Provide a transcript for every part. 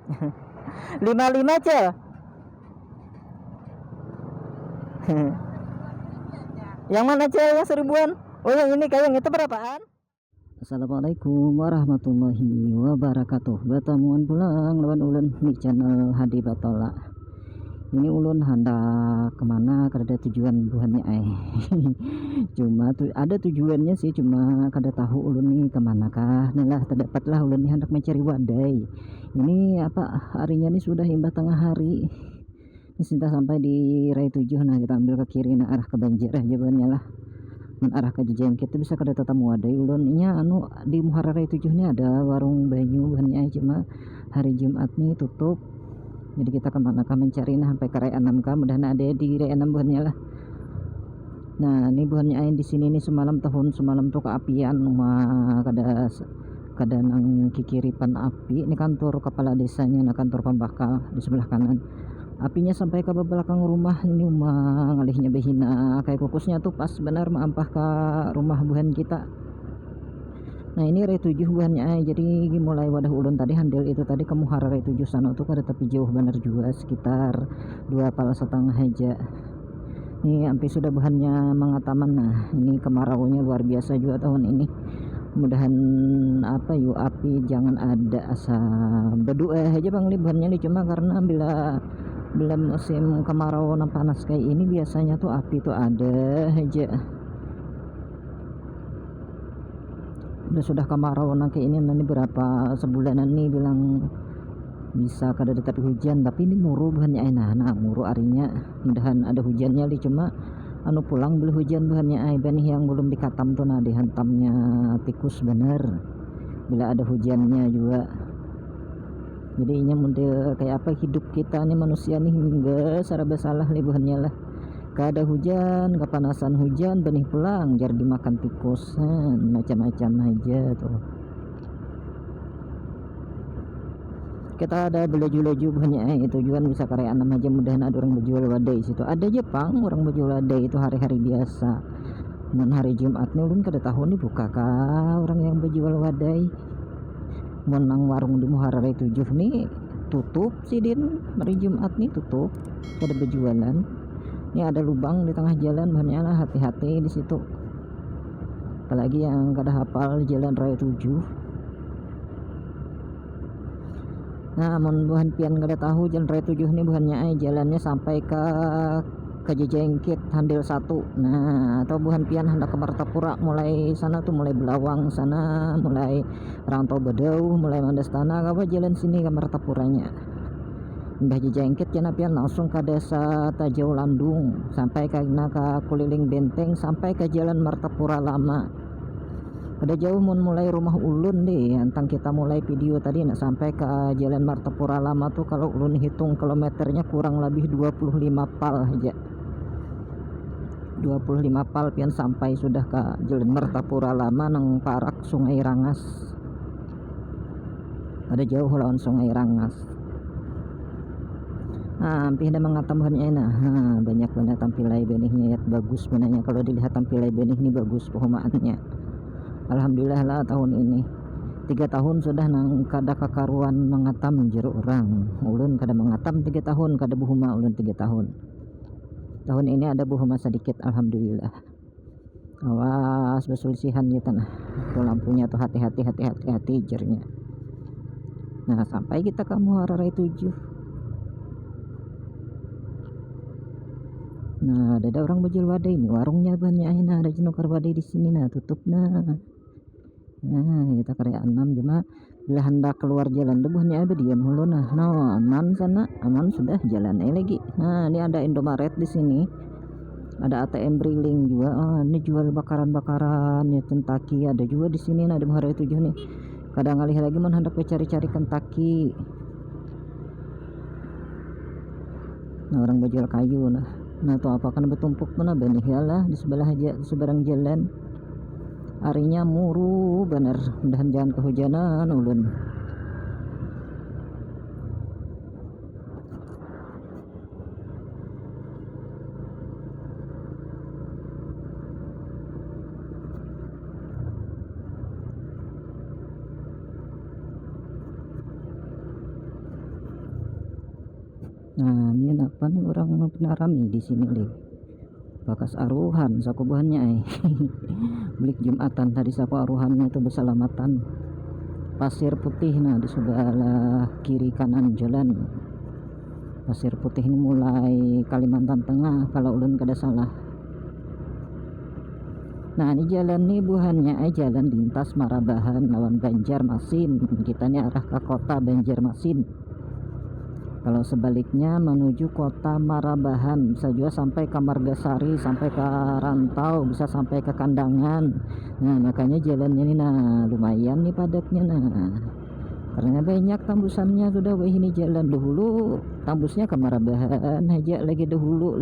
55 cel. Yang mana cel, yang 1000-an? Oh yang ini, kayak yang itu berapaan? Assalamualaikum warahmatullahi wabarakatuh. Batamuan pulang lawan ulun di channel Hadi Batola. Ini ulun hendak kemana, kada tujuan buhannya cuma ada tujuannya sih, cuma kada tahu ulun nih kemana kah. Nah lah terdapatlah ulun nih hendak mencari wadai. Ini apa, harinya nih sudah imbah tengah hari. Ini sudah sampai di Raya 7. Nah kita ambil ke kiri, nah arah ke Banjar aja banyak lah. Dan arah ke Jejengkit itu bisa kada tetap wadai ulun. Nya anu di Muara Raya 7 nih ada warung banyu buhannya, cuma hari Jumat nih tutup. Jadi kita kemana kah mencari, nah sampai ke Raya 6 kah, mudahan ada di Raya 6 buhannya lah. Nah ini buhannya ain di sini nih semalam tuh keapian, mah kada nang kikiripan api. Ini kantor kepala desanya, nah kantor pembakal di sebelah kanan. Apinya sampai ke belakang rumah ini, mah ngalihnya behina kayak kukusnya tuh pas benar maampah ke rumah buhan kita. Nah ini Raya 7 buhannya jadi mulai wadah ulun tadi handil itu tadi ke Muara Raya 7 sana tuh kada, tapi jauh benar juga, sekitar 2,5 aja. Ini sampai sudah buhannya mengataman. Nah ini kemaraunya luar biasa juga tahun ini. Mudahan apa yuk api jangan ada, asa berdoa aja bang nih buhannya nih, cuma karena bila musim kemarau dan panas kayak ini biasanya tuh api tuh ada aja. Sudah kemarau nanti ini berapa sebulanan nih bilang bisa kada dekat hujan, tapi ini muru buhannya nah muru arinya, mudahan ada hujannya li, cuma anu pulang beli hujan buhannya benih yang belum dikatam tuh, nah dihantamnya tikus bener bila ada hujannya juga. Jadi ini model kayak apa hidup kita nih manusia nih, enggak serba salah nih buhannya lah. Kada hujan, kepanasan hujan, benih pulang jar dimakan tikus, macam-macam aja tuh. Kita ada beleju-leju banyak tujuan bisa karya 6 aja, mudahan ada orang berjual wadai situ. Ada Jepang orang berjual wadai itu hari-hari biasa. Dan hari Jumat nih ulun kada tahu nih buka kah orang yang berjual wadai. Menang warung di Muara Raya 7 nih tutup sih din, hari Jumat nih tutup, kada berjualan. Ini ada lubang di tengah jalan, banyak lah, hati-hati di situ. Apalagi yang kada hafal jalan Raya 7. Nah mun buhan pian kada tahu jalan Raya 7 nih buhannya jalannya sampai ke Jejengkit handil 1. Nah atau buhan pian hendak ke Martapura, mulai sana tuh, mulai Belawang sana, mulai Rantau Bedau, mulai Mandastana, apa jalan sini ke Martapuranya. Mbah Jejengkit jana pian langsung ke desa Tajau Landung, sampai ke Kuliling Benteng, sampai ke jalan Martapura Lama. Ada jauh mulai rumah ulun deh, antang kita mulai video tadi nak sampai ke jalan Martapura Lama tuh kalau ulun hitung kilometernya kurang lebih 25 pal aja. 25 pal pian sampai sudah ke jalan Martapura Lama nang parak Sungai Rangas. Ada jauh lawan Sungai Rangas. Nah hampir dah mengatamkannya nah banyak banget tampilai benihnya ya, bagus benarnya kalau dilihat tampilai benih ini bagus pohonannya. Alhamdulillah lah tahun ini 3 tahun sudah nang kada kakaruan mengatam jeruk orang. Ulun kada mengatam 3 tahun, kada buhuma ulun 3 tahun. Tahun ini ada buhuma sedikit alhamdulillah. Awas besulsihan kita nah. Tuh lampunya tuh hati-hati jernya. Nah sampai kita ke Muara Raya 7. Nah ada orang berjual wadai ini, warungnya banyak ini, ada jenukar wadai di sini nah tutup nah. Nah kita karya 6 cuma bila hendak keluar jalan debuhnya diam dulu nah. No aman sana, aman sudah jalan lagi. Nah ini ada Indomaret di sini, ada ATM Briling juga. Ini jual bakaran-bakaran ya, Kentucky ada juga di sini. Nah di Muara 7 nih kadang ngalih lagi man hendak cari-cari Kentucky. Nah orang berjual kayu nah tuh apa kan bertumpuk mana benih lah di sebelah aja, di seberang jalan. Arinya muru bener, dan jangan kehujanan ulun. Nah ini apa nih orang penarami di sini deh, bakas aruhan saku buahnya belik Jumatan tadi saku aruhannya itu berselamatan pasir putih. Nah di sebelah kiri kanan jalan pasir putih ini mulai Kalimantan Tengah kalau ulun kada salah. Nah ini jalan nih buhannya jalan lintas Marabahan lawan Banjarmasin, kita nih arah ke kota Banjarmasin. Kalau sebaliknya menuju kota Marabahan bisa juga sampai ke Margasari, sampai ke Rantau, bisa sampai ke Kandangan. Nah makanya jalannya ini nah lumayan nih padatnya, nah karena banyak tambusannya sudah. Wah ini jalan dahulu tambusnya ke Marabahan aja lagi dahulu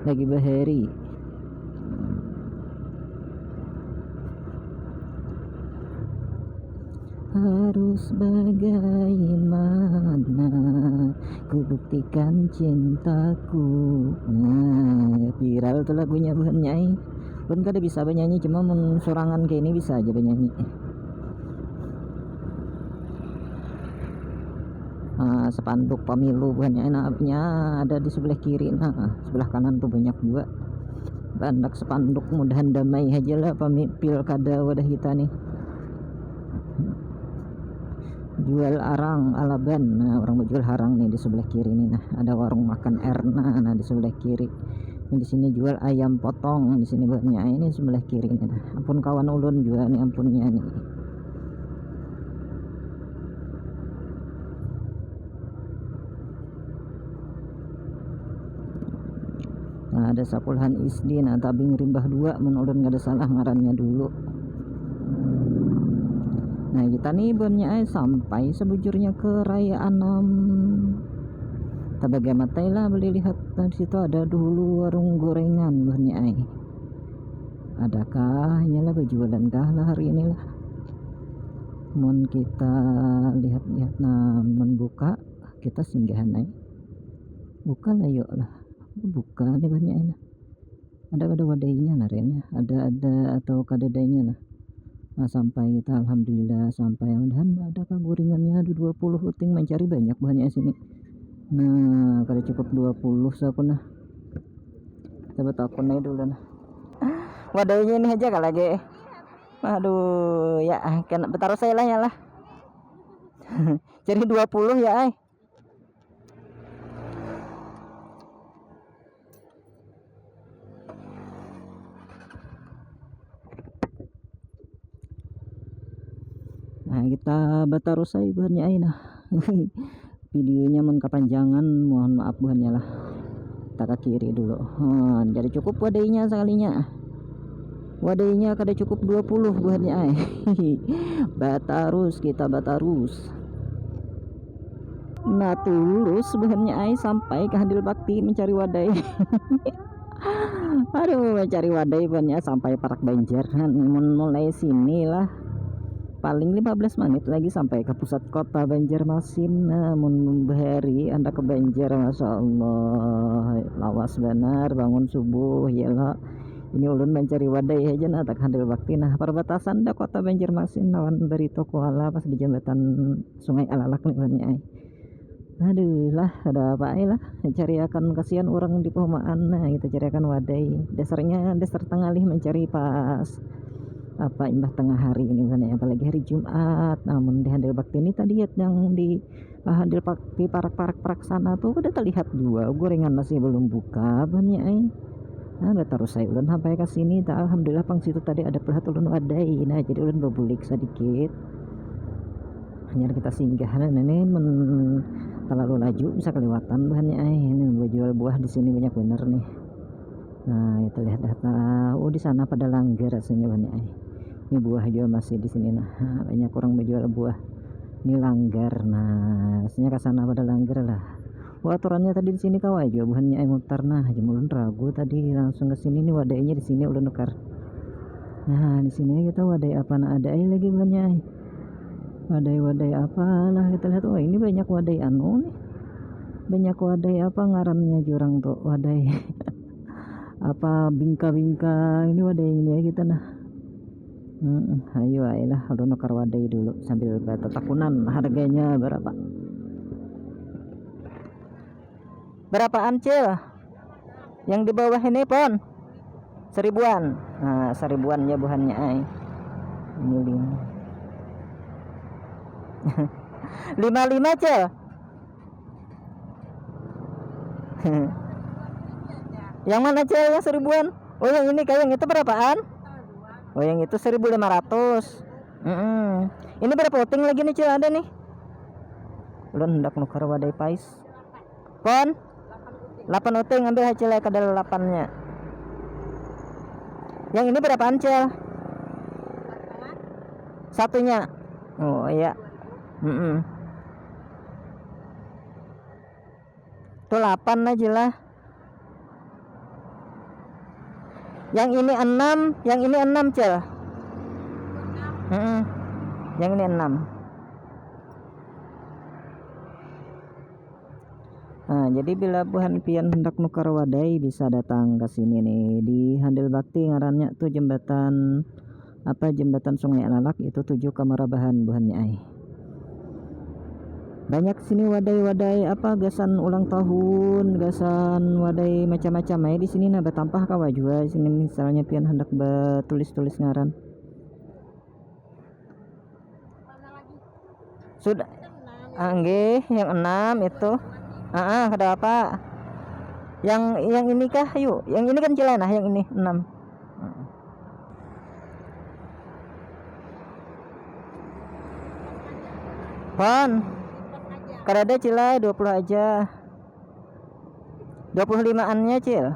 lagi bahari. Harus bagaimana ku buktikan cintaku. Nah viral tuh lagunya bukan nyai, pun kada bisa bernyanyi, cuma sorangan kayak ini bisa aja bernyanyi. Sepanduk pemilu bukan enaknya ada di sebelah kiri, nah sebelah kanan tuh banyak juga bandak sepanduk mudahan damai aja lah pilkada wadah kita nih. Jual arang alaban, nah orang jual harang nih di sebelah kiri nih. Nah ada warung makan Erna, nah di sebelah kiri ini. Di sini jual ayam potong di sini banyak ini sebelah kiri nih. Nah ampun kawan ulun juga nih ampunnya nih. Nah ada Sapulhan Isdi, nah tabing rimbah 2 mun ulun gak ada salah ngarannya dulu. Nah kita nih banyak sampai sebujurnya ke Raya Anam. Tabaga matai lah boleh lihat di situ ada dulu warung gorengan banyak adakah nyalah berjualan kah lah hari ini lah. Mun kita lihat-lihat nah membuka kita singgahan buka lah yuk lah, buka nih banyak nah. Ada wadainya nah Ren, ada atau kadadainya nah. Nah sampai kita alhamdulillah sampai, mudahan adakah gorengannya ada 20 uting mencari banyak banyak sini. Nah kalau cukup 20 aku nah coba takon aja dulu nah. Wadainya ini aja kalau lagi aduh ya kena betaruh saya lah ya lah jadi 20 ya nah kita bataruh saya bahannya nah videonya mun kepanjangan mohon maaf bahannya lah. Kita ke kiri dulu, jadi cukup wadainya sekalinya, wadainya kada cukup 20 bahannya batarus kita batarus. Nah tulus bahannya sampai ke Handil Bakti mencari wadai aduh mencari wadai bahannya sampai Parak Banjar. Mulai sini lah paling 15 menit lagi sampai ke pusat kota Banjarmasin. Namun bahari anda ke Banjar, Masya Allah lawas benar bangun subuh ya lah. Ini ulun mencari wadai aja nah tak Handil Bakti. Nah perbatasan dah kota Banjarmasin lawan Barito Kuala pas di jembatan Sungai Alalak nih banyak aduh lah ada apa lah cari akan kasihan orang di perumahan. Nah kita cari akan wadai dasarnya dasar tengalih mencari pas apa imbah tengah hari ini kan, apalagi hari Jumat. Namun di Handil Bakti ini tadi yang di Handil Bakti parak sana tuh udah terlihat dua gorengan masih belum buka banyak nah udah terus saya ulun sampai ke sini tak alhamdulillah pang situ tadi ada pelat ulun wadai. Nah jadi ulun berbulik sedikit hanya kita singgah ini terlalu laju bisa kelewatan bahannya ini jual buah di sini banyak bener nih. Nah kita lihat data di sana pada langgar rasanya banyak ini buah juga masih di sini. Nah banyak orang menjual buah ini langgar. Nah rasanya ke sana pada langgar lah. Aturannya tadi di sini kawai juga buahnya mutar. Nah ulun ragu tadi langsung ke sini nih wadainya di sini ulun nukar. Nah di sini kita wadai apa nah ada lagi buahnya wadai apalah kita lihat. Ini banyak wadai nih banyak wadai apa ngarannya jurang tuh wadai apa bingka-bingka ini wadai ini ya kita nah. Ayo ayolah udah nukar wadai dulu sambil bata takunan harganya berapa. Berapaan Cil? Yang di bawah ini pon 1000-an. Nah 1000-an ya buahannya ay. Ini 55 Cil. Yang mana Cil yang 1000-an? Oh yang ini kayak yang itu berapaan? Oh yang itu 1500. Ini berapa uting lagi nih Cil ada nih? Ulun hendak nukar wadai pais. Pon 8 uting ambil hasilnya kadal 8-nya. Yang ini berapaan Cil? Satunya. Oh iya. Tuh 8 aja lah. Yang ini 6, yang ini 6 Cil. Yang ini 6. Nah, jadi bila buhan pian hendak nukar wadai bisa datang ke sini nih di Handil Bakti, ngarannya tuh jembatan jembatan Sungai Alalak itu 7 Kamarabahan buhannya ay. Banyak sini wadai-wadai gasan ulang tahun, gasan wadai macam-macam ay di sini nah betampah kawa juga sini misalnya pian hendak tulis-tulis ngaran. Sudah nggih yang 6 itu. Ada apa? Yang ini kah? Yuk, yang ini kan Cil, nah yang ini 6. Pon. Kada Cil 20 aja. 25-annya Cil.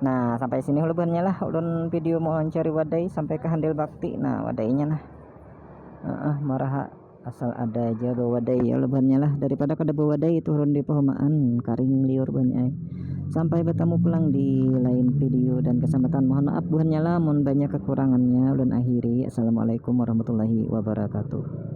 Nah, sampai sini hulubannya lah ulun video mau cari wadai sampai ke Handil Bakti. Nah, wadainya nah. Marah asal ada aja bawa wadai ya lebannya lah, daripada kada bawa wadai itu ulun di pehomaan karing liur banyak. Sampai bertemu pulang di lain video dan kesempatan. Mohon maaf buhannya lah mun banyak kekurangannya ulun akhiri. Assalamualaikum warahmatullahi wabarakatuh.